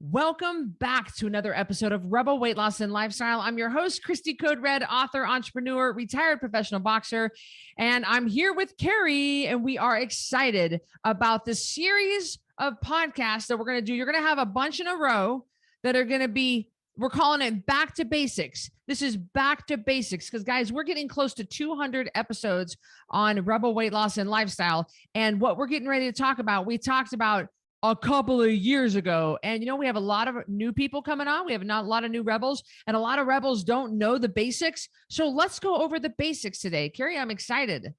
Welcome back to another episode of Rebel Weight Loss and Lifestyle. I'm your host, Cristy Code Red, author, entrepreneur, retired professional boxer, and I'm here with Cari, and we are excited about the series of podcasts that we're going to do. You're going to have a bunch in a row that are going to be, we're calling it Back to Basics. This is Back to Basics because, guys, we're getting close to 200 episodes on Rebel Weight Loss and Lifestyle, and what we're getting ready to talk about, we talked about a couple of years ago. And, we have a lot of new people coming on. We have a lot of new rebels, and a lot of rebels don't know the basics. So let's go over the basics today. Cari, I'm excited.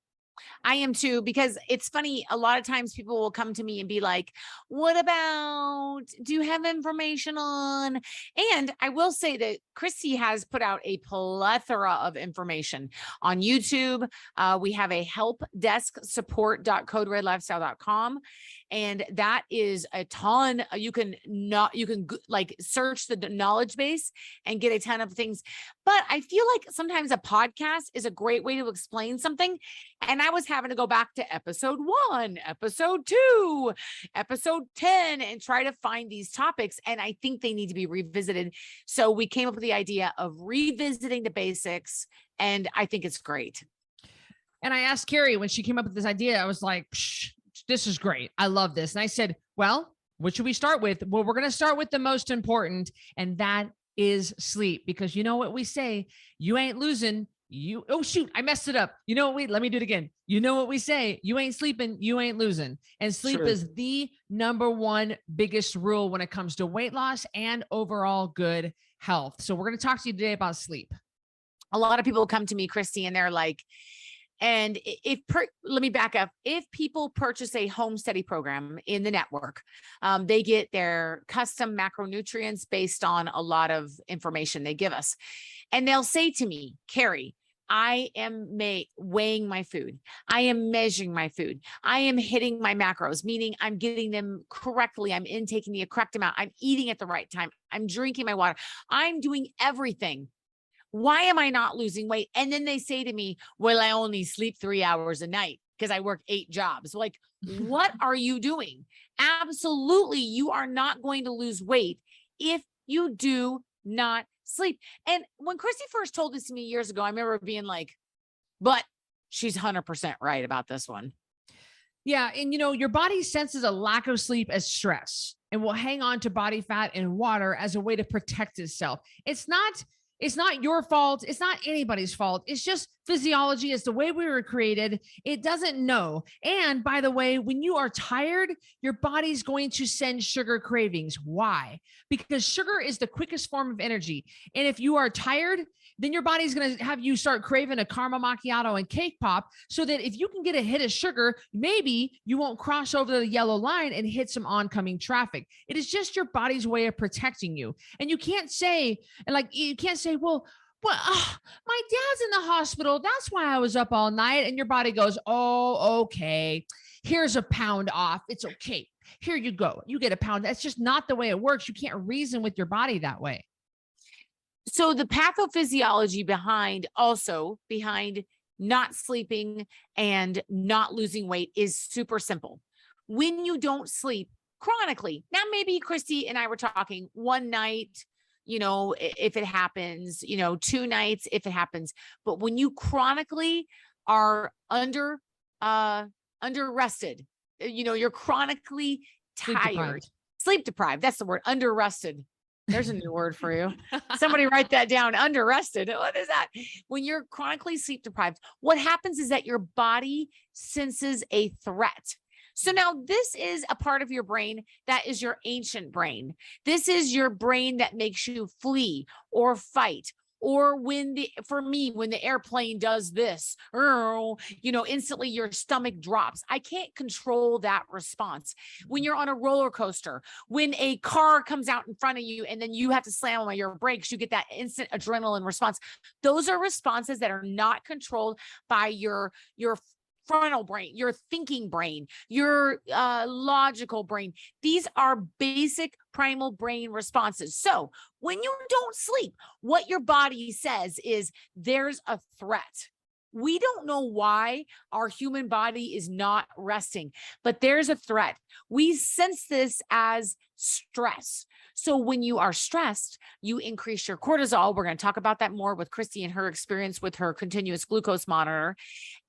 I am too, because it's funny. A lot of times people will come to me and be like, what about, do you have information on? And I will say that Cristy has put out a plethora of information on YouTube. We have a help desk support.coderedlifestyle.com. And that is a ton. You can like search the knowledge base and get a ton of things. But I feel like sometimes a podcast is a great way to explain something. And I was having to go back to episode 1, episode 2, episode 10, and try to find these topics. And I think they need to be revisited. So we came up with the idea of revisiting the basics. And I think it's great. And I asked Cari when she came up with this idea, I was like, this is great. I love this. And I said, well, what should we start with? Well, we're going to start with the most important, and that is sleep. Because you know what we say, you ain't losing. Oh, shoot, I messed it up. Let me do it again. You know what we say, you ain't sleeping, you ain't losing. And sleep is the number one biggest rule when it comes to weight loss and overall good health. So we're going to talk to you today about sleep. A lot of people come to me, Cristy, and they're like, and let me back up. If people purchase a home study program in the network, they get their custom macronutrients based on a lot of information they give us. And they'll say to me, Cari, I am weighing my food. I am measuring my food. I am hitting my macros, meaning I'm getting them correctly. I'm intaking the correct amount. I'm eating at the right time. I'm drinking my water. I'm doing everything. Why am I not losing weight? And then they say to me, well, I only sleep 3 hours a night because I work 8 jobs. Like, what are you doing? Absolutely. You are not going to lose weight if you do not sleep. And when Cristy first told this to me years ago, I remember being like, but she's 100% right about this one. Yeah. And your body senses a lack of sleep as stress and will hang on to body fat and water as a way to protect itself. It's not your fault. It's not anybody's fault. It's just physiology. It's the way we were created. It doesn't know. And by the way, when you are tired, your body's going to send sugar cravings. Why? Because sugar is the quickest form of energy. And if you are tired, then your body's going to have you start craving a caramel macchiato and cake pop, so that if you can get a hit of sugar, maybe you won't cross over the yellow line and hit some oncoming traffic. It is just your body's way of protecting you. And you can't say, well, my dad's in the hospital. That's why I was up all night. And your body goes, oh, okay. Here's a pound off. It's okay. Here you go. You get a pound. That's just not the way it works. You can't reason with your body that way. So the pathophysiology behind not sleeping and not losing weight is super simple. When you don't sleep chronically, now maybe Cristy and I were talking one night, if it happens, 2 nights, if it happens, but when you chronically are under rested, you're chronically tired, sleep deprived. That's the word, under rested. There's a new word for you. Somebody write that down. Under rested. What is that? When you're chronically sleep deprived, what happens is that your body senses a threat. So now this is a part of your brain that is your ancient brain. This is your brain that makes you flee or fight. Or when the airplane does this, instantly your stomach drops. I can't control that response. When you're on a roller coaster, when a car comes out in front of you and then you have to slam on your brakes, you get that instant adrenaline response. Those are responses that are not controlled by your frontal brain, your thinking brain, your logical brain. These are basic primal brain responses. So when you don't sleep, what your body says is there's a threat. We don't know why our human body is not resting, but there's a threat. We sense this as stress. So when you are stressed, you increase your cortisol. We're going to talk about that more with Cristy and her experience with her continuous glucose monitor,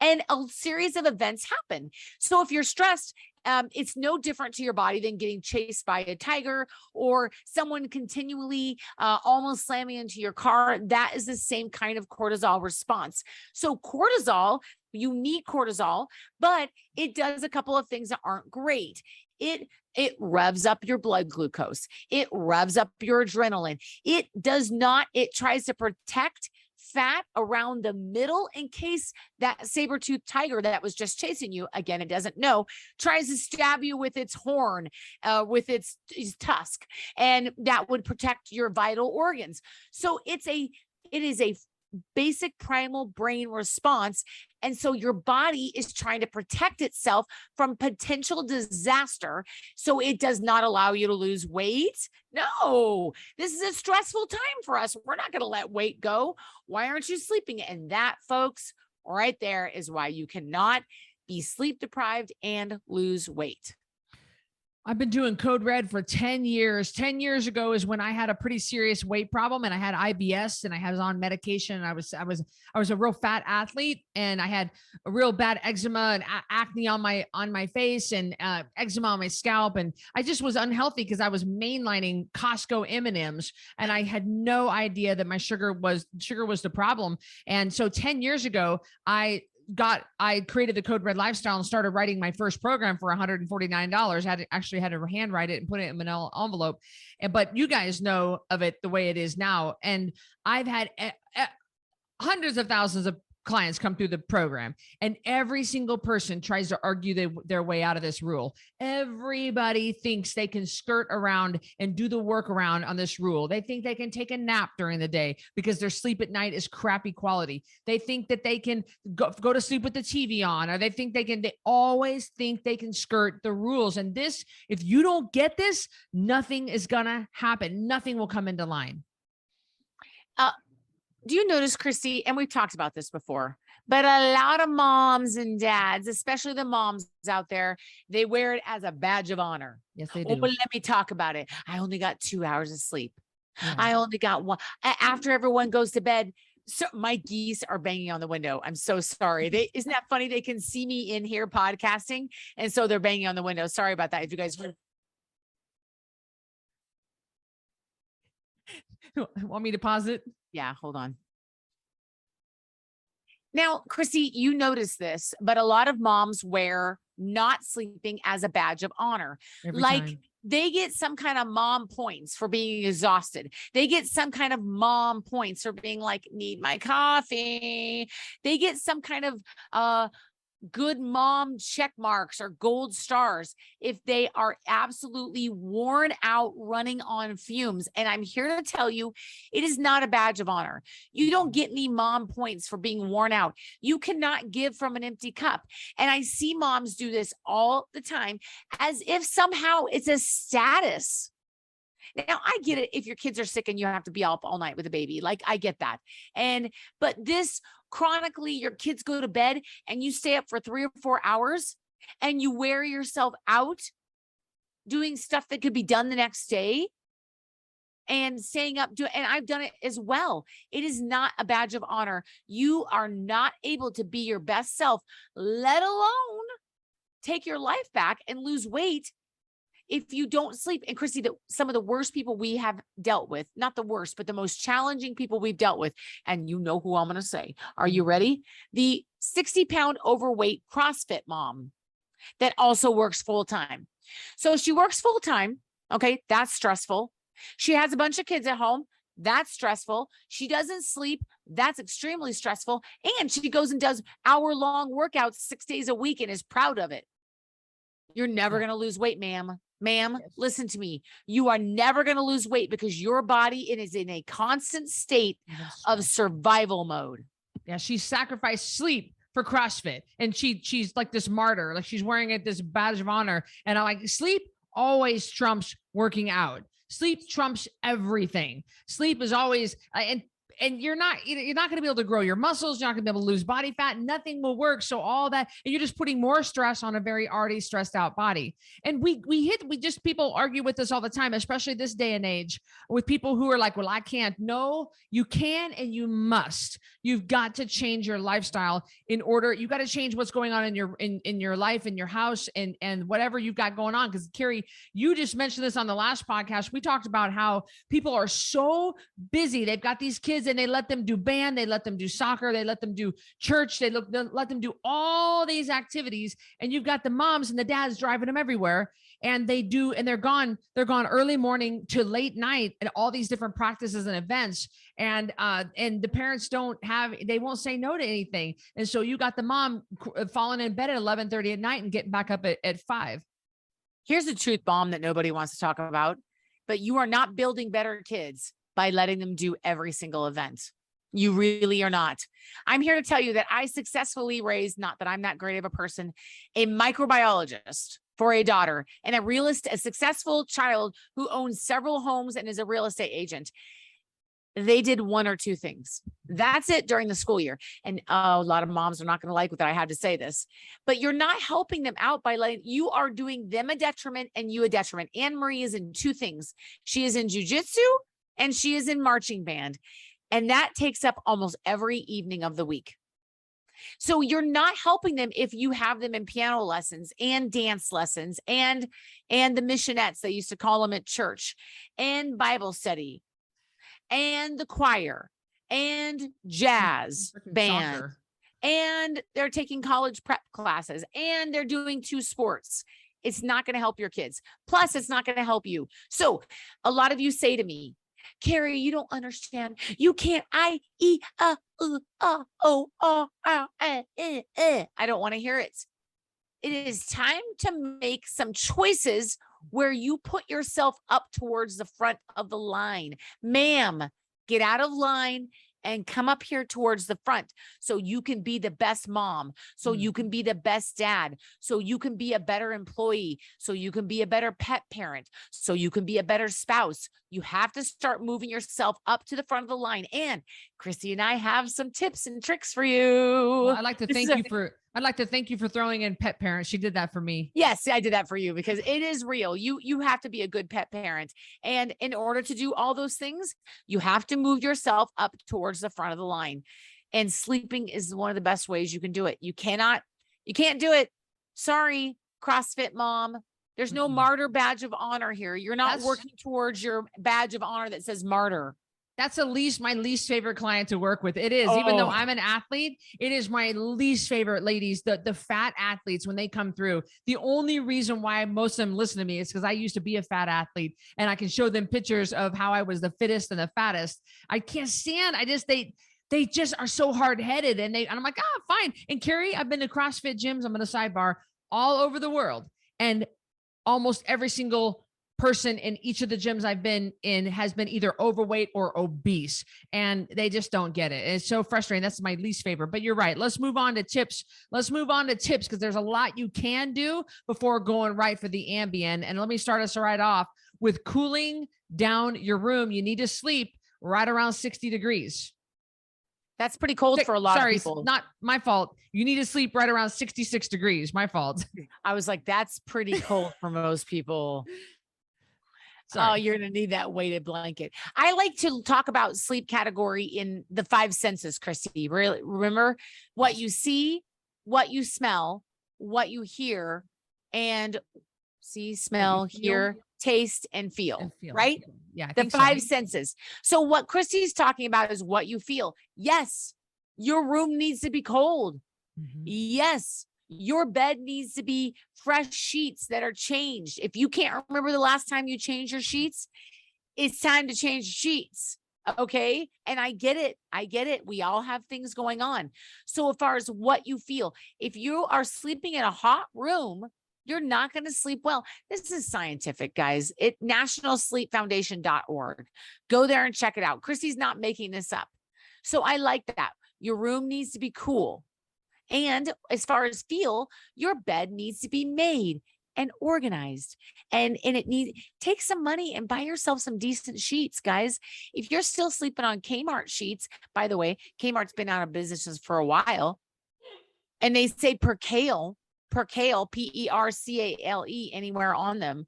and a series of events happen. So if you're stressed, it's no different to your body than getting chased by a tiger or someone continually almost slamming into your car. That is the same kind of cortisol response. So cortisol, you need cortisol, but it does a couple of things that aren't great. It revs up your blood glucose. It revs up your adrenaline. It tries to protect fat around the middle in case that saber-toothed tiger that was just chasing you, again, it doesn't know, tries to stab you with its horn, with its tusk, and that would protect your vital organs. So it is a basic primal brain response. And so your body is trying to protect itself from potential disaster. So it does not allow you to lose weight. No, this is a stressful time for us. We're not going to let weight go. Why aren't you sleeping? And that, folks, right there is why you cannot be sleep deprived and lose weight. I've been doing Code Red for 10 years. 10 years ago is when I had a pretty serious weight problem, and I had IBS, and I was on medication, and I was a real fat athlete, and I had a real bad eczema and acne on my face, and eczema on my scalp. And I just was unhealthy because I was mainlining Costco M&Ms, and I had no idea that my sugar was the problem. And so 10 years ago, I created the Code Red lifestyle and started writing my first program for $149. Had to handwrite it and put it in a manila envelope. But you guys know of it the way it is now. And I've had hundreds of thousands of clients come through the program, and every single person tries to argue their way out of this rule. Everybody thinks they can skirt around and do the workaround on this rule. They think they can take a nap during the day because their sleep at night is crappy quality. They think that they can go to sleep with the TV on, or they always think they can skirt the rules. And this, if you don't get this, nothing is gonna happen. Nothing will come into line. Do you notice, Cristy, and we've talked about this before, but a lot of moms and dads, especially the moms out there, they wear it as a badge of honor. Yes, they do. But let me talk about it. I only got 2 hours of sleep. Yeah. I only got one. After everyone goes to bed, so my geese are banging on the window. I'm so sorry. Isn't that funny? They can see me in here podcasting, and so they're banging on the window. Sorry about that. If you guys want me to pause it? Yeah, hold on. Now, Cristy, you notice this, but a lot of moms wear not sleeping as a badge of honor. Every time. They get some kind of mom points for being exhausted. They get some kind of mom points for being like, need my coffee. They get some kind of good mom check marks or gold stars if they are absolutely worn out, running on fumes. And I'm here to tell you, it is not a badge of honor. You don't get any mom points for being worn out. You cannot give from an empty cup. And I see moms do this all the time as if somehow it's a status. Now, I get it if your kids are sick and you have to be up all night with a baby. Like, I get that. But this chronically, your kids go to bed and you stay up for 3 or 4 hours and you wear yourself out doing stuff that could be done the next day and staying up, and I've done it as well. It is not a badge of honor. You are not able to be your best self, let alone take your life back and lose weight if you don't sleep. And Cristy, some of the worst people we have dealt with, not the worst, but the most challenging people we've dealt with, and you know who I'm going to say. Are you ready? The 60-pound overweight CrossFit mom that also works full-time. So she works full-time. Okay, that's stressful. She has a bunch of kids at home. That's stressful. She doesn't sleep. That's extremely stressful. And she goes and does hour-long workouts 6 days a week and is proud of it. You're never going to lose weight, ma'am. Ma'am, yes. Listen to me. You are never going to lose weight because your body is in a constant state of survival mode. Yeah, she sacrificed sleep for CrossFit, and she's like this martyr, like she's wearing it this badge of honor. And I'm like, sleep always trumps working out. Sleep trumps everything. Sleep is always, and and you're not going to be able to grow your muscles. You're not going to be able to lose body fat. Nothing will work. So all that, and you're just putting more stress on a very already stressed out body. And people argue with us all the time, especially this day and age, with people who are like, well, I can't. No, you can, and you must. You've got to change your lifestyle you got to change what's going on in your life, in your house, and whatever you've got going on. Because Cari, you just mentioned this on the last podcast. We talked about how people are so busy. They've got these kids and they let them do band, they let them do soccer, they let them do church, they let them do all these activities. And you've got the moms and the dads driving them everywhere. And they're gone early morning to late night at all these different practices and events. And the parents they won't say no to anything. And so you got the mom falling in bed at 11:30 at night and getting back up at 5. Here's the truth bomb that nobody wants to talk about, but you are not building better kids by letting them do every single event. You really are not. I'm here to tell you that I successfully raised, not that I'm that great of a person, a microbiologist for a daughter and a successful child who owns several homes and is a real estate agent. They did one or two things. That's it during the school year. And a lot of moms are not going to like that I have to say this, but you're not helping them out you are doing them a detriment and you a detriment. Anne Marie is in 2 things. She is in jujitsu and she is in marching band. And that takes up almost every evening of the week. So you're not helping them if you have them in piano lessons and dance lessons and the missionettes, they used to call them at church, and Bible study and the choir and jazz band. Soccer. And they're taking college prep classes and they're doing 2 sports. It's not going to help your kids. Plus, it's not going to help you. So a lot of you say to me, Cari, you don't understand. You can't I don't want to hear it. It is time to make some choices where you put yourself up towards the front of the line. Ma'am, get out of line and come up here towards the front so you can be the best mom, so you can be the best dad, so you can be a better employee, so you can be a better pet parent, so you can be a better spouse. You have to start moving yourself up to the front of the line. And Cristy and I have some tips and tricks for you. Well, I'd like to thank you for throwing in pet parent. She did that for me. Yes, I did that for you because it is real. You have to be a good pet parent. And in order to do all those things, you have to move yourself up towards the front of the line. And sleeping is one of the best ways you can do it. You can't do it. Sorry, CrossFit mom. There's no martyr badge of honor here. You're not working towards your badge of honor that says martyr. That's my least favorite client to work with. It is, even though I'm an athlete, it is my least favorite, ladies, the fat athletes, when they come through. The only reason why most of them listen to me is because I used to be a fat athlete and I can show them pictures of how I was the fittest and the fattest. I can't stand, they just are so hard-headed and I'm like, fine. And Cari, I've been to CrossFit gyms, I'm going to sidebar, all over the world. And almost every single person in each of the gyms I've been in has been either overweight or obese, and they just don't get it. It's so frustrating. That's my least favorite, but you're right. Let's move on to tips. Because there's a lot you can do before going right for the Ambien. And let me start us right off with cooling down your room. You need to sleep right around 60 degrees. That's pretty cold for a lot of people. Not my fault. You need to sleep right around 66 degrees. My fault. I was like, that's pretty cold for most people. Sorry. Oh, you're going to need that weighted blanket. I like to talk about sleep category in the 5 senses, Cristy. Really, remember what you see, what you smell, what you hear, and see, smell, hear, taste, and feel, right? Yeah. The 5 senses. So what Cristy's talking about is what you feel. Yes, your room needs to be cold. Mm-hmm. Yes, your bed needs to be fresh sheets that are changed. If you can't remember the last time you changed your sheets, it's time to change sheets. Okay. And I get it. We all have things going on. So as far as what you feel, if you are sleeping in a hot room, you're not going to sleep well. This is scientific, guys. nationalsleepfoundation.org. Go there and check it out. Cristy's not making this up. So I like that. Your room needs to be cool. And as far as feel, your bed needs to be made. and organized. And take some money and buy yourself some decent sheets, guys. If you're still sleeping on Kmart sheets, by the way, Kmart's been out of business for a while, and they say percale, Percale, anywhere on them.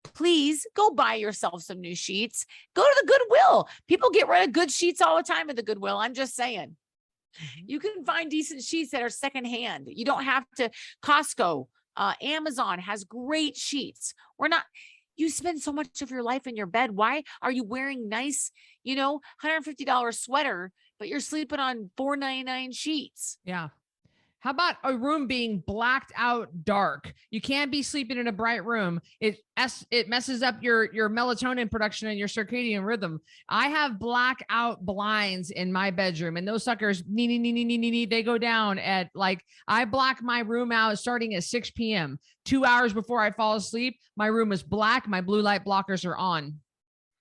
Please go buy yourself some new sheets. Go to the Goodwill. People get rid of good sheets all the time at the Goodwill. I'm just saying. You can find decent sheets that are secondhand. You don't have to. Costco, Amazon has great sheets. You spend so much of your life in your bed. Why are you wearing nice, $150 sweater, but you're sleeping on $4.99 sheets? Yeah. How about a room being blacked out dark? You can't be sleeping in a bright room. It messes up your melatonin production and your circadian rhythm. I have blackout blinds in my bedroom, and those suckers, they go down at I black my room out starting at 6 p.m. 2 hours before I fall asleep. My room is black. My blue light blockers are on.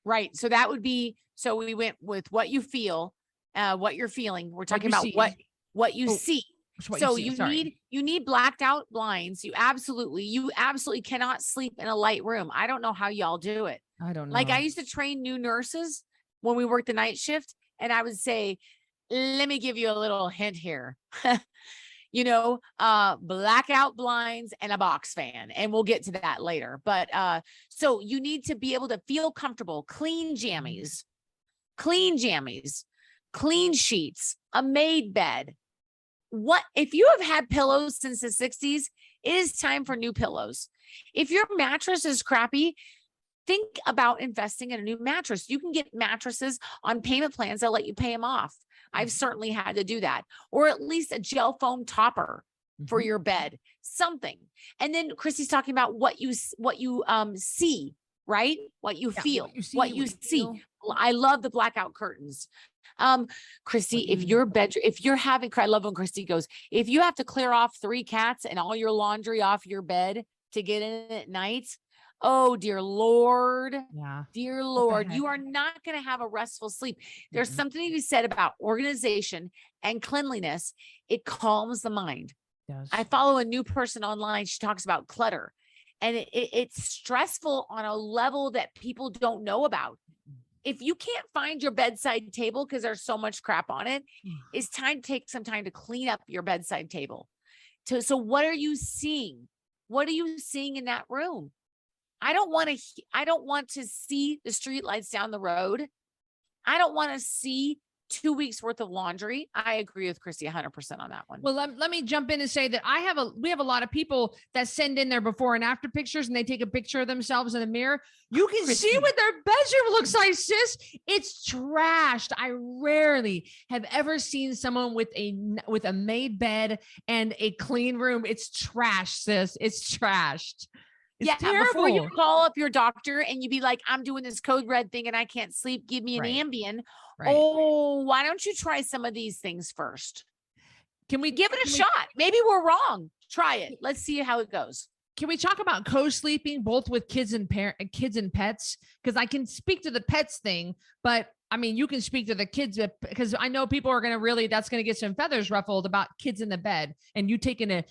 Right. So that would be, so we went with what you feel, what you're feeling. We're talking about what you see. So you need blacked out blinds. You absolutely cannot sleep in a light room. I don't know how y'all do it. I don't know. I used to train new nurses when we worked the night shift, and I would say, let me give you a little hint here. Blackout blinds and a box fan, and we'll get to that later. But so you need to be able to feel comfortable, clean jammies, clean sheets, a made bed. What if you have had pillows since the 60s? It is time for new pillows. If your mattress is crappy, think about investing in a new mattress. You can get mattresses on payment plans that let you pay them off. I've certainly had to do that, or at least a gel foam topper for your bed, something. And then Cristy's talking about what you see, right? What you feel, what you see. I love the blackout curtains. Cristy, if you're having, I love when Cristy goes, if you have to clear off 3 cats and all your laundry off your bed to get in at night, oh, dear Lord. Yeah. Dear Lord, you are not going to have a restful sleep. There's something to be said about organization and cleanliness. It calms the mind. Yes. I follow a new person online. She talks about clutter, and it's stressful on a level that people don't know about. If you can't find your bedside table because there's so much crap on it, it's time to take some time to clean up your bedside table. So what are you seeing? What are you seeing in that room? I don't want to see the street lights down the road. I don't want to see 2 weeks worth of laundry. I agree with Cristy 100% on that one. Well, let me jump in and say that we have a lot of people that send in their before and after pictures, and they take a picture of themselves in the mirror. You can see what their bedroom looks like, sis. It's trashed. I rarely have ever seen someone with a made bed and a clean room. It's trash, sis. It's trashed. It's terrible. Before you call up your doctor and you be like, I'm doing this code red thing and I can't sleep, give me an Ambien. Right. Oh, why don't you try some of these things first? Can we give it a shot? Maybe we're wrong. Try it. Let's see how it goes. Can we talk about co-sleeping both with kids and pets? Because I can speak to the pets thing, but I mean, you can speak to the kids, because I know people are going to that's going to get some feathers ruffled about kids in the bed and you taking a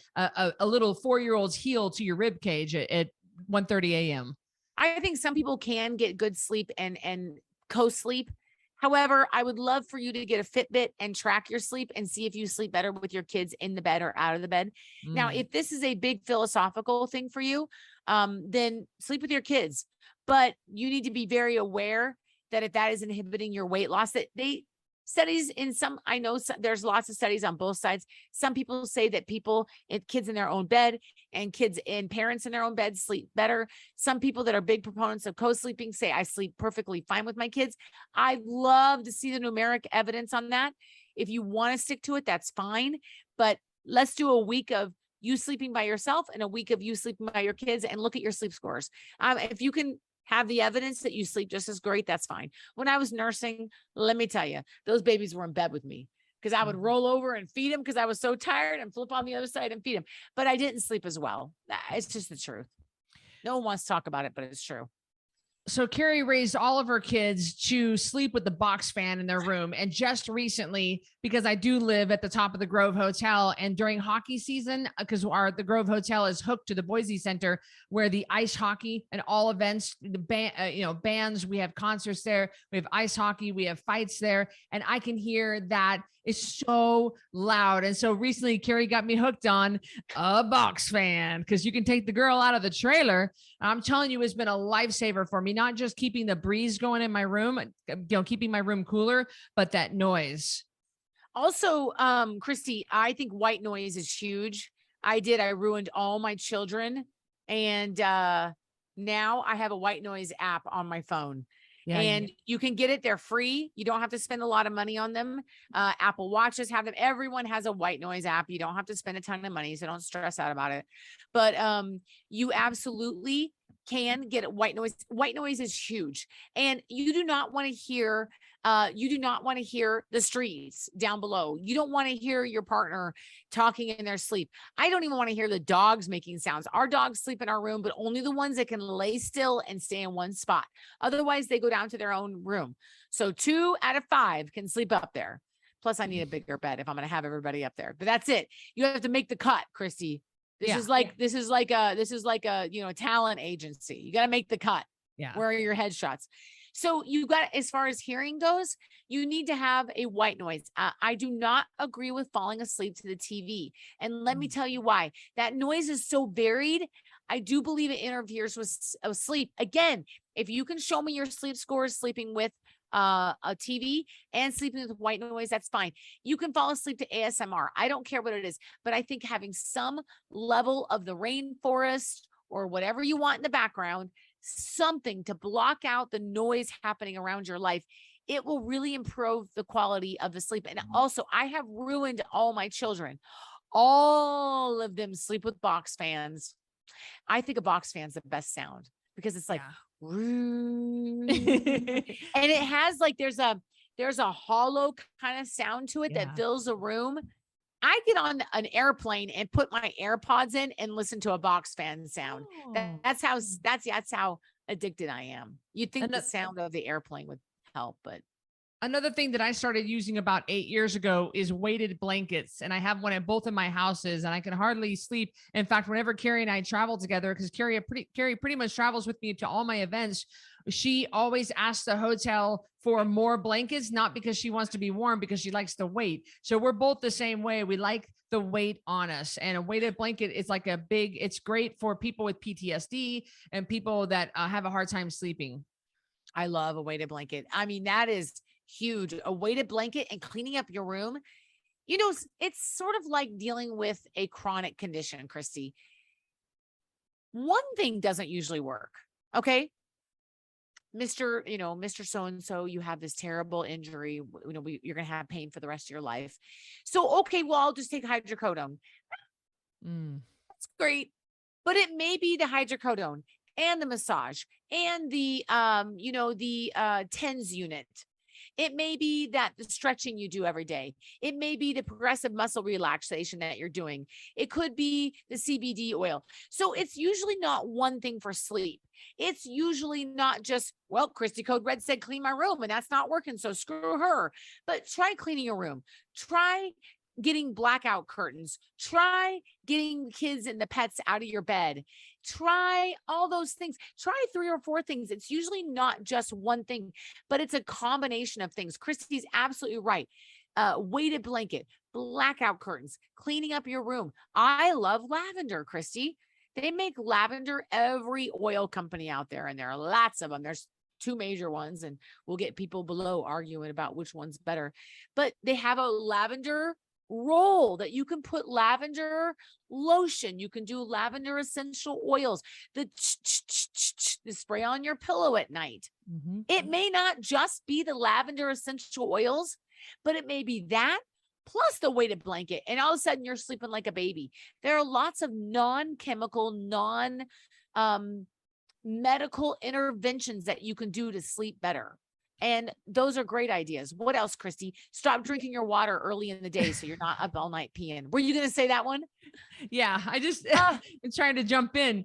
little 4-year-old's heel to your rib cage at 1:30 a.m. I think some people can get good sleep and co-sleep. However, I would love for you to get a Fitbit and track your sleep and see if you sleep better with your kids in the bed or out of the bed. Now, if this is a big philosophical thing for you, then sleep with your kids. But you need to be very aware that if that is inhibiting your weight loss, that studies I know there's lots of studies on both sides. Some people say that kids in their own bed and kids and parents in their own bed sleep better. Some people that are big proponents of co-sleeping say I sleep perfectly fine with my kids. I'd love to see the numeric evidence on that. If you want to stick to it, that's fine. But let's do a week of you sleeping by yourself and a week of you sleeping by your kids and look at your sleep scores. If you can have the evidence that you sleep just as great, that's fine. When I was nursing, let me tell you, those babies were in bed with me because I would roll over and feed them because I was so tired and flip on the other side and feed them. But I didn't sleep as well. It's just the truth. No one wants to talk about it, but it's true. So Carrie raised all of her kids to sleep with the box fan in their room. And just recently, because I do live at the top of the Grove Hotel, and during hockey season, because the Grove Hotel is hooked to the Boise Center, where the ice hockey and all events, the bands, we have concerts there, we have ice hockey, we have fights there, and I can hear that it's so loud. And so recently, Carrie got me hooked on a box fan because you can take the girl out of the trailer. I'm telling you, it's been a lifesaver for me, not just keeping the breeze going in my room, keeping my room cooler, but that noise. Also, Cristy, I think white noise is huge. I ruined all my children. And now I have a white noise app on my phone. Yeah, and you can get it. They're free. You don't have to spend a lot of money on them. Apple Watches have them. Everyone has a white noise app. You don't have to spend a ton of money, so don't stress out about it. But you absolutely can get white noise. White noise is huge. And you do not want to hear the streets down below. You don't want to hear your partner talking in their sleep. I don't even want to hear the dogs making sounds. Our dogs sleep in our room, but only the ones that can lay still and stay in one spot. Otherwise, they go down to their own room. So 2 out of 5 can sleep up there. Plus, I need a bigger bed if I'm going to have everybody up there. But that's it. You have to make the cut, Cristy. This is like a talent agency. You got to make the cut. Yeah. Where are your headshots? So you got, as far as hearing goes, you need to have a white noise. I do not agree with falling asleep to the TV. And let me tell you why. That noise is so varied. I do believe it interferes with sleep. Again, if you can show me your sleep scores sleeping with a TV and sleeping with white noise, that's fine. You can fall asleep to ASMR. I don't care what it is, but I think having some level of the rainforest or whatever you want in the background, something to block out the noise happening around your life, it will really improve the quality of the sleep. And also, I have ruined all my children. All of them sleep with box fans. I think a box fan's the best sound because it's like, and it has like, there's a hollow kind of sound to it that fills a room. I get on an airplane and put my AirPods in and listen to a box fan sound. That's how addicted I am. You'd think the sound of the airplane would help, but another thing that I started using about 8 years ago is weighted blankets. And I have one at both of my houses and I can hardly sleep. In fact, whenever Cari and I travel together, because Cari pretty much travels with me to all my events, she always asks the hotel for more blankets, not because she wants to be warm, because she likes the weight. So we're both the same way. We like the weight on us, and a weighted blanket is like it's great for people with PTSD and people that have a hard time sleeping. I love a weighted blanket. I mean, that is huge. A weighted blanket and cleaning up your room. You know, it's sort of like dealing with a chronic condition, Cristy. One thing doesn't usually work. Okay. Mr. So-and-so, you have this terrible injury. You're going to have pain for the rest of your life. So, okay, well, I'll just take hydrocodone. That's great. But it may be the hydrocodone and the massage and the TENS unit. It may be that the stretching you do every day. It may be the progressive muscle relaxation that you're doing. It could be the CBD oil. So it's usually not one thing for sleep. It's usually not just, well, Cristy Code Red said clean my room and that's not working, so screw her. But try cleaning your room. Try getting blackout curtains. Try getting the kids and the pets out of your bed. Try all those things. Try 3 or 4 things. It's usually not just one thing, but it's a combination of things. Cristy's absolutely right. Weighted blanket, blackout curtains, cleaning up your room. I love lavender, Cristy. They make lavender, every oil company out there, and there are lots of them. There's 2 major ones, and we'll get people below arguing about which one's better. But they have a lavender roll that you can put lavender lotion. You can do lavender essential oils, the spray on your pillow at night. It may not just be the lavender essential oils, but it may be that plus the weighted blanket. And all of a sudden you're sleeping like a baby. There are lots of non-chemical, medical interventions that you can do to sleep better. And those are great ideas. What else, Cristy? Stop drinking your water early in the day so you're not up all night peeing. Were you going to say that one? Yeah, I just I'm trying to jump in.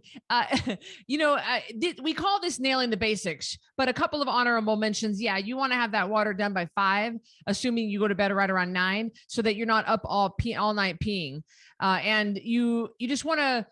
We call this nailing the basics, but a couple of honorable mentions. Yeah, you want to have that water done by 5, assuming you go to bed right around 9, so that you're not up all night peeing. And you just want to.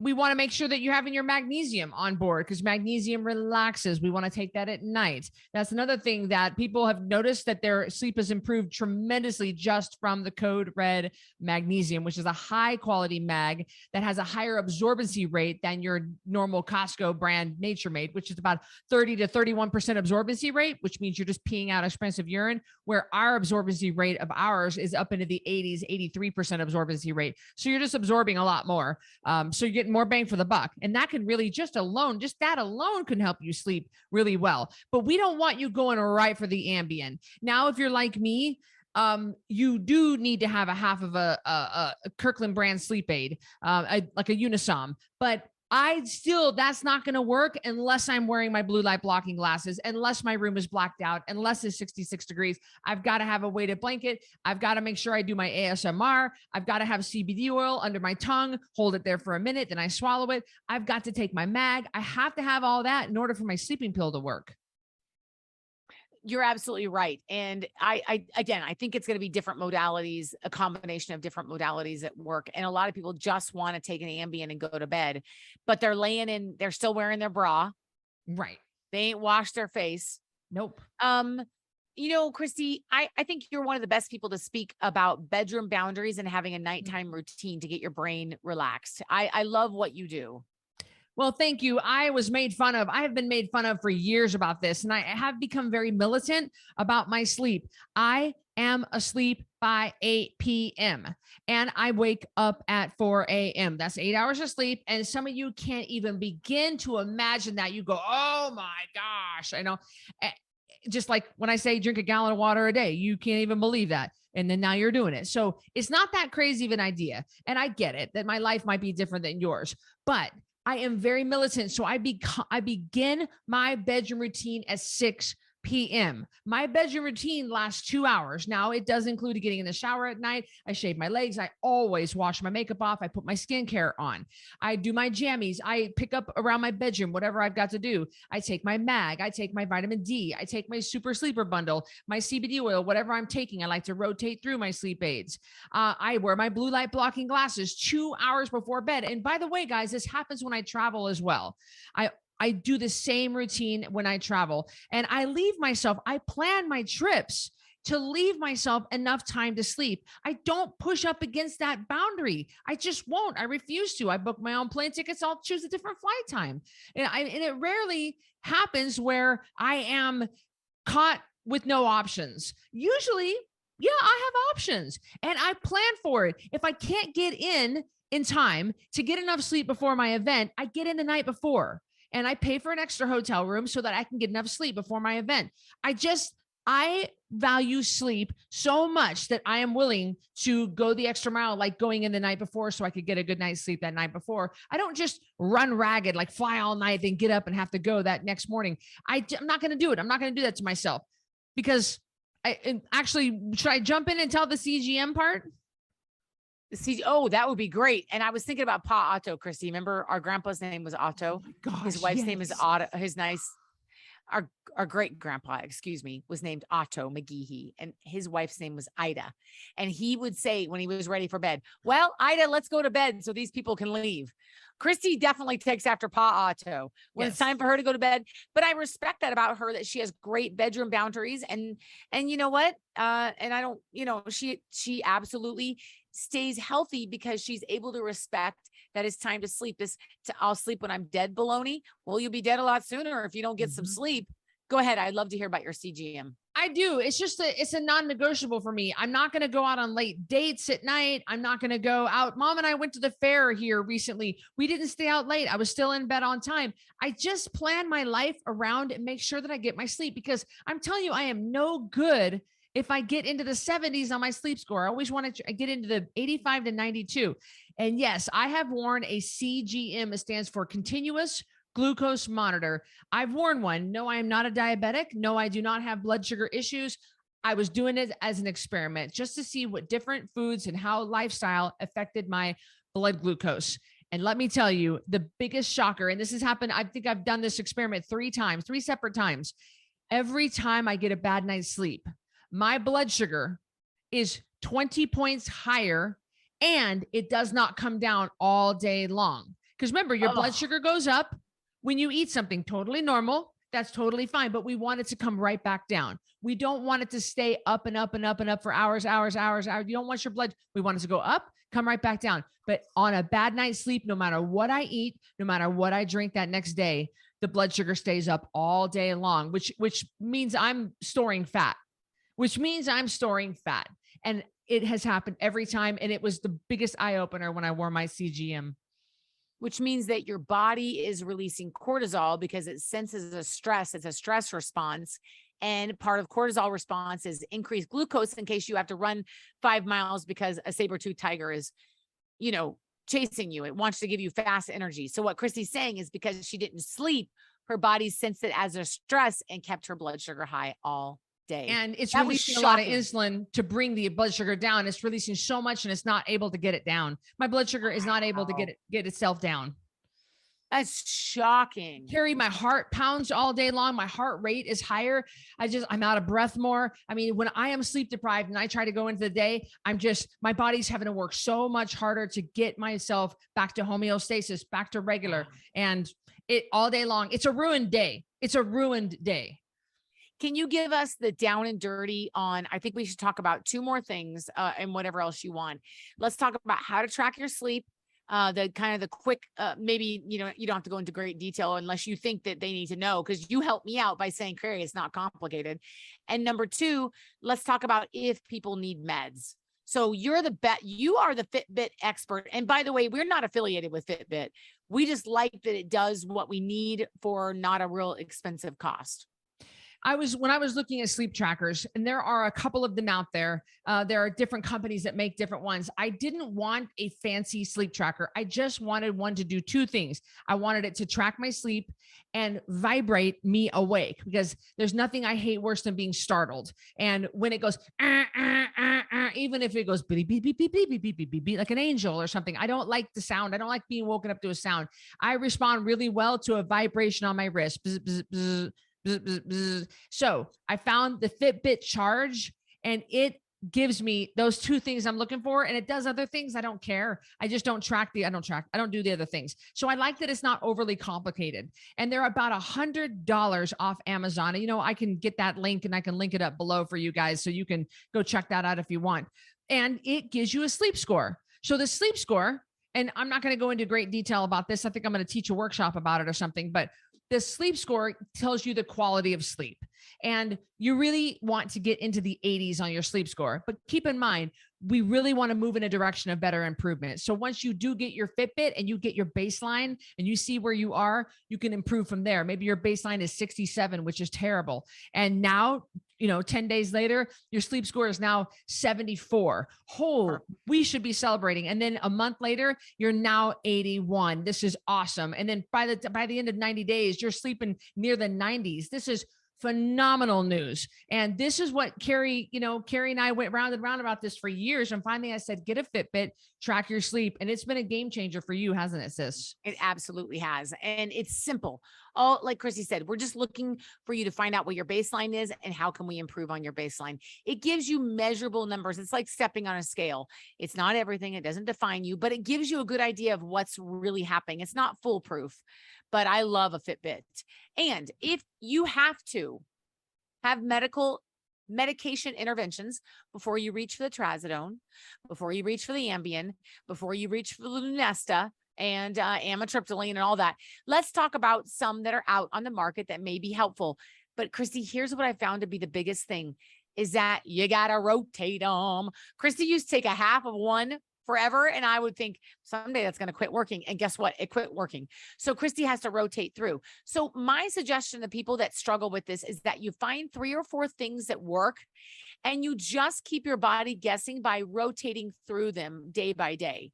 We want to make sure that you're having your magnesium on board, because magnesium relaxes. We want to take that at night. That's another thing that people have noticed, that their sleep has improved tremendously just from the code red magnesium, which is a high quality mag that has a higher absorbency rate than your normal Costco brand Nature Made, which is about 30 to 31% absorbency rate, which means you're just peeing out expensive urine, where our absorbency rate of ours is up into the 80s, 83% absorbency rate. So you're just absorbing a lot more. So you're getting more bang for the buck. And that can really just that alone can help you sleep really well. But we don't want you going right for the Ambien. Now, if you're like me, you do need to have a half of a Kirkland brand sleep aid, like a Unisom. But that's not going to work unless I'm wearing my blue light blocking glasses, unless my room is blacked out, unless it's 66 degrees. I've got to have a weighted blanket. I've got to make sure I do my ASMR. I've got to have CBD oil under my tongue, hold it there for a minute, then I swallow it. I've got to take my mag. I have to have all that in order for my sleeping pill to work. You're absolutely right. And I think it's going to be different modalities, a combination of different modalities at work. And a lot of people just want to take an Ambien and go to bed, but they're still wearing their bra. Right. They ain't washed their face. Nope. Cristy, I think you're one of the best people to speak about bedroom boundaries and having a nighttime routine to get your brain relaxed. I love what you do. Well, thank you. I have been made fun of for years about this, and I have become very militant about my sleep. I am asleep by 8 p.m. and I wake up at 4 a.m. That's 8 hours of sleep. And some of you can't even begin to imagine that. You go, oh my gosh. I know. Just like when I say drink a gallon of water a day, you can't even believe that. And then now you're doing it. So it's not that crazy of an idea. And I get it that my life might be different than yours, but I am very militant. So I begin my bedroom routine at 6 p.m. My bedroom routine lasts 2 hours. Now, it does include getting in the shower at night. I shave my legs. I always wash my makeup off. I put my skincare on. I do my jammies. I pick up around my bedroom, whatever I've got to do. I take my mag. I take my vitamin D. I take my super sleeper bundle, my CBD oil, whatever I'm taking. I like to rotate through my sleep aids. I wear my blue light blocking glasses 2 hours before bed. And by the way, guys, this happens when I travel as well. I do the same routine when I travel, and I plan my trips to leave myself enough time to sleep. I don't push up against that boundary. I just won't. I refuse to. I book my own plane tickets. I'll choose a different flight time. And it rarely happens where I am caught with no options. Usually, yeah, I have options and I plan for it. If I can't get in time to get enough sleep before my event, I get in the night before. And I pay for an extra hotel room so that I can get enough sleep before my event. I value sleep so much that I am willing to go the extra mile, like going in the night before so I could get a good night's sleep that night before. I don't just run ragged, like fly all night, then get up and have to go that next morning. I'm not going to do it. I'm not going to do that to myself, because should I jump in and tell the CGM part? That would be great. And I was thinking about Pa Otto, Cristy. Remember our grandpa's name was Otto. Oh gosh, his wife's name is Otto. Our great grandpa, was named Otto McGeehee, and his wife's name was Ida. And he would say when he was ready for bed, well, Ida, let's go to bed so these people can leave. Cristy definitely takes after Pa Otto when it's time for her to go to bed. But I respect that about her, that she has great bedroom boundaries. And you know what? And I don't, she absolutely stays healthy because she's able to respect that it's time to sleep. I'll sleep when I'm dead baloney. Well, you'll be dead a lot sooner if you don't get some sleep. Go ahead. I'd love to hear about your CGM. I do. It's a non-negotiable for me. I'm not going to go out on late dates at night. I'm not going to go out. Mom and I went to the fair here recently. We didn't stay out late. I was still in bed on time. I just plan my life around and make sure that I get my sleep, because I'm telling you, I am no good if I get into the 70s on my sleep score. I always want to get into the 85 to 92. And yes, I have worn a CGM. It stands for continuous glucose monitor. I've worn one. No, I am not a diabetic. No, I do not have blood sugar issues. I was doing it as an experiment just to see what different foods and how lifestyle affected my blood glucose. And let me tell you, the biggest shocker, and this has happened, I think I've done this experiment 3 times, 3 separate times. Every time I get a bad night's sleep, my blood sugar is 20 points higher, and it does not come down all day long. Because remember, your blood sugar goes up when you eat something totally normal. That's totally fine. But we want it to come right back down. We don't want it to stay up and up and up and up for hours. You don't want your blood. We want it to go up, come right back down. But on a bad night's sleep, no matter what I eat, no matter what I drink that next day, the blood sugar stays up all day long, which means I'm storing fat, And it has happened every time. And it was the biggest eye opener when I wore my CGM. Which means that your body is releasing cortisol because it senses a stress. It's a stress response. And part of cortisol response is increased glucose in case you have to run 5 miles because a saber-toothed tiger is, chasing you. It wants to give you fast energy. So what Cristy's saying is because she didn't sleep, her body sensed it as a stress and kept her blood sugar high all day. And it's releasing a lot of insulin to bring the blood sugar down. It's releasing so much and it's not able to get it down. My blood sugar is not able to get itself down. That's shocking. Cari, my heart pounds all day long. My heart rate is higher. I'm out of breath more. I mean, when I am sleep deprived and I try to go into the day, my body's having to work so much harder to get myself back to homeostasis, back to regular. And it all day long, it's a ruined day. Can you give us the down and dirty on, I think we should talk about 2 more things and whatever else you want. Let's talk about how to track your sleep. The quick, maybe, you don't have to go into great detail unless you think that they need to know, because you helped me out by saying, Cari, it's not complicated. And number 2, let's talk about if people need meds. So you are the Fitbit expert. And by the way, we're not affiliated with Fitbit. We just like that it does what we need for not a real expensive cost. When I was looking at sleep trackers, and there are a couple of them out there. There are different companies that make different ones. I didn't want a fancy sleep tracker. I just wanted one to do 2 things. I wanted it to track my sleep and vibrate me awake, because there's nothing I hate worse than being startled. And when it goes, even if it goes beep, beep, beep, beep, beep, beep, beep, beep, beep, like an angel or something, I don't like the sound. I don't like being woken up to a sound. I respond really well to a vibration on my wrist. Bzz, bzz, bzz. So I found the Fitbit Charge, and it gives me those 2 things I'm looking for. And it does other things. I don't care. I just don't I don't do the other things. So I like that it's not overly complicated. And they're about $100 off Amazon. And, I can get that link and I can link it up below for you guys, so you can go check that out if you want. And it gives you a sleep score. So the sleep score, and I'm not going to go into great detail about this. I think I'm going to teach a workshop about it or something, but the sleep score tells you the quality of sleep, and you really want to get into the 80s on your sleep score. But keep in mind, we really want to move in a direction of better improvement. So once you do get your Fitbit and you get your baseline and you see where you are, you can improve from there. Maybe your baseline is 67, which is terrible. And now, 10 days later, your sleep score is now 74. We should be celebrating. And then a month later, you're now 81. This is awesome. And then by the end of 90 days, you're sleeping near the 90s. This is phenomenal news. And this is what Cari and I went round and round about this for years. And finally I said, get a Fitbit, track your sleep. And it's been a game changer for you, hasn't it, sis? It absolutely has. And it's simple. Like Cristy said, we're just looking for you to find out what your baseline is and how can we improve on your baseline. It gives you measurable numbers. It's like stepping on a scale. It's not everything. It doesn't define you, but it gives you a good idea of what's really happening. It's not foolproof, but I love a Fitbit. And if you have to have medication interventions before you reach for the trazodone, before you reach for the Ambien, before you reach for the Lunesta and amitriptyline and all that, let's talk about some that are out on the market that may be helpful. But Cristy, here's what I found to be the biggest thing is that you got to rotate them. Cristy used to take a half of one forever. And I would think someday that's going to quit working. And guess what? It quit working. So Cristy has to rotate through. So my suggestion to people that struggle with this is that you find 3 or 4 things that work and you just keep your body guessing by rotating through them day by day.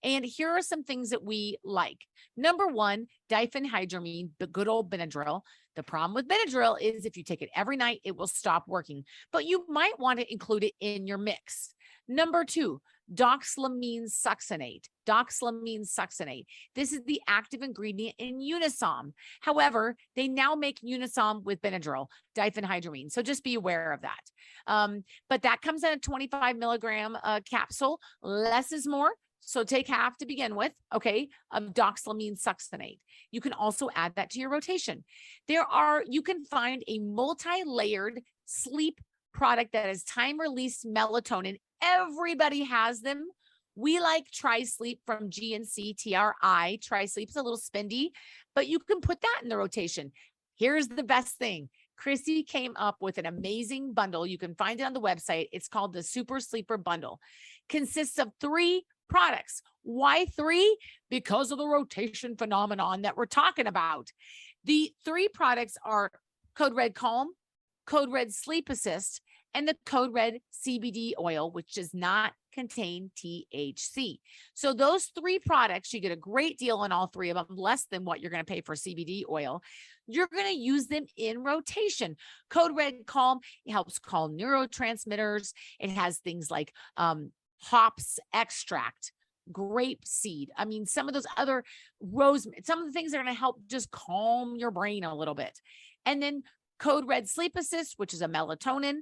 And here are some things that we like. Number one, diphenhydramine, the good old Benadryl. The problem with Benadryl is if you take it every night, it will stop working, but you might want to include it in your mix. Number two, Doxylamine Succinate. Doxylamine Succinate. This is the active ingredient in Unisom. However, they now make Unisom with Benadryl, diphenhydramine. So just be aware of that. But that comes in a 25 milligram capsule. Less is more. So take half to begin with, okay, of Doxylamine Succinate. You can also add that to your rotation. You can find a multi-layered sleep product that is time-release melatonin. Everybody has them. We like Tri-Sleep from GNC TRI. Tri-Sleep is a little spendy, but you can put that in the rotation. Here's the best thing. Cristy came up with an amazing bundle. You can find it on the website. It's called the Super Sleeper Bundle. Consists of 3 products. Why 3? Because of the rotation phenomenon that we're talking about. The 3 products are Code Red Calm, Code Red Sleep Assist, and the Code Red CBD oil, which does not contain THC. So those 3 products, you get a great deal on all 3 of them, less than what you're going to pay for CBD oil. You're going to use them in rotation. Code Red Calm, it helps calm neurotransmitters. It has things like hops extract, grape seed. I mean, some of those other some of the things are going to help just calm your brain a little bit. And then Code Red Sleep Assist, which is a melatonin,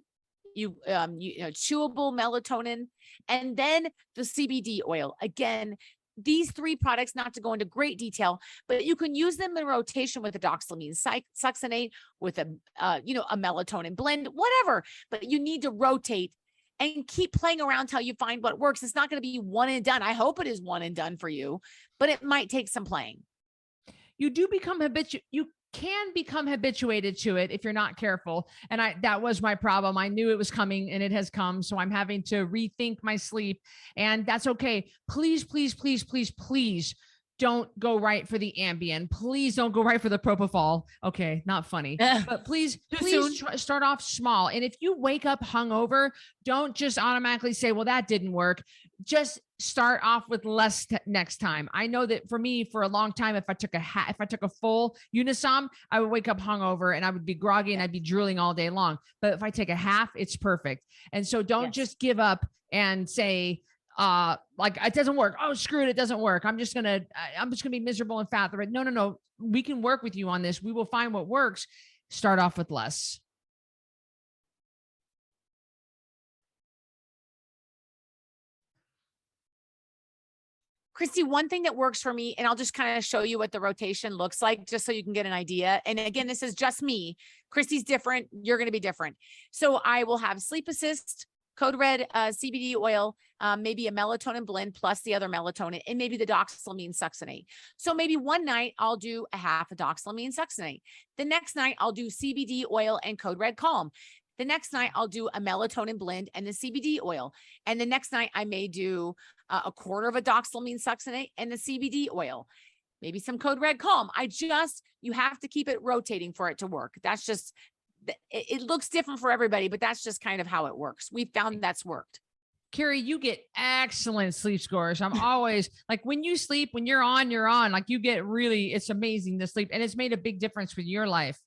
chewable melatonin, and then the CBD oil. Again, these 3 products, not to go into great detail, but you can use them in rotation with a Doxylamine Succinate, with a melatonin blend, whatever, but you need to rotate and keep playing around till you find what works. It's not going to be one and done. I hope it is one and done for you, but it might take some playing. You can become habituated to it if you're not careful. And that was my problem. I knew it was coming and it has come. So I'm having to rethink my sleep, and that's okay. Please, please, please, please, please don't go right for the Ambien. Please don't go right for the propofol. Okay, not funny, but please start off small. And if you wake up hungover, don't just automatically say, well, that didn't work. Just start off with less next time. I know that for me, for a long time, if I took a full Unisom, I would wake up hungover and I would be groggy and I'd be drooling all day long. But if I take a half, it's perfect. And so don't just give up and say, like, it doesn't work. Oh, screw it. It doesn't work. I'm just going to be miserable and fat. No. We can work with you on this. We will find what works. Start off with less. Cristy, one thing that works for me, and I'll just kind of show you what the rotation looks like, just so you can get an idea. And again, this is just me. Cristy's different. You're going to be different. So I will have Sleep Assist, Code Red CBD oil, maybe a melatonin blend plus the other melatonin, and maybe the Doxylamine Succinate. So maybe one night I'll do a half of Doxylamine Succinate. The next night I'll do CBD oil and Code Red Calm. The next night I'll do a melatonin blend and the CBD oil. And the next night I may do a quarter of a Doxylamine Succinate and the CBD oil. Maybe some Code Red Calm. You have to keep it rotating for it to work. That's just, it looks different for everybody, but that's just kind of how it works. We found that's worked. Cari, you get excellent sleep scores. I'm always like, when you sleep, when you're on, like you get it's amazing to sleep. And it's made a big difference with your life.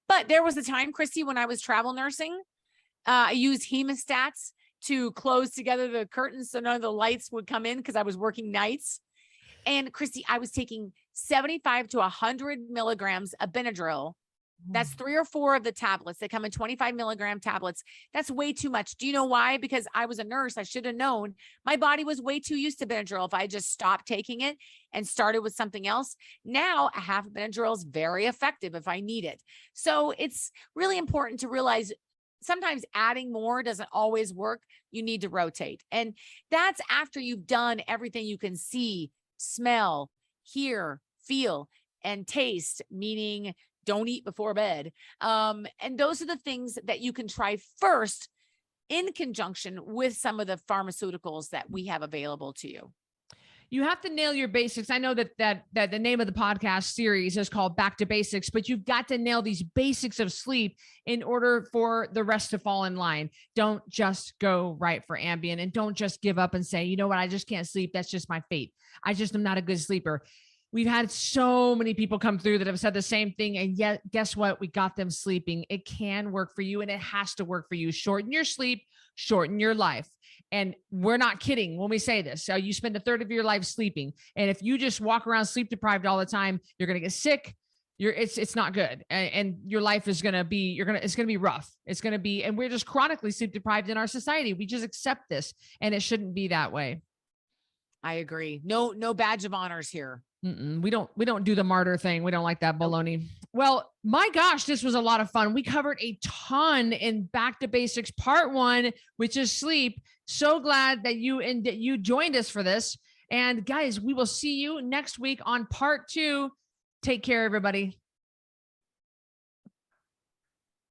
But there was a time, Cristy, when I was travel nursing, I used hemostats to close together the curtains so none of the lights would come in because I was working nights. And Cristy, I was taking 75 to 100 milligrams of Benadryl. That's 3 or 4 of the tablets. They come in 25 milligram tablets. That's way too much. Do you know why? Because I was a nurse. I should have known. My body was way too used to Benadryl. If I just stopped taking it and started with something else, now a half of Benadryl is very effective if I need it. So it's really important to realize sometimes adding more doesn't always work. You need to rotate. And that's after you've done everything you can see, smell, hear, feel, and taste, meaning don't eat before bed. And those are the things that you can try first in conjunction with some of the pharmaceuticals that we have available to you. You have to nail your basics. I know that the name of the podcast series is called Back to Basics, but you've got to nail these basics of sleep in order for the rest to fall in line. Don't just go right for Ambien, and don't just give up and say, you know what, I just can't sleep. That's just my fate. I just am not a good sleeper. We've had so many people come through that have said the same thing. And yet, guess what? We got them sleeping. It can work for you, and it has to work for you. Shorten your sleep, shorten your life. And we're not kidding when we say this. So you spend a third of your life sleeping. And if you just walk around sleep deprived all the time, you're going to get sick. It's not good. And your life is going to be, it's going to be rough. It's going to be, and we're just chronically sleep deprived in our society. We just accept this, and it shouldn't be that way. I agree. No badge of honors here. We don't do the martyr thing. We don't like that baloney. Well, my gosh, this was a lot of fun. We covered a ton in Back to Basics Part 1, which is sleep. So glad that you joined us for this. And guys, we will see you next week on Part 2. Take care, everybody.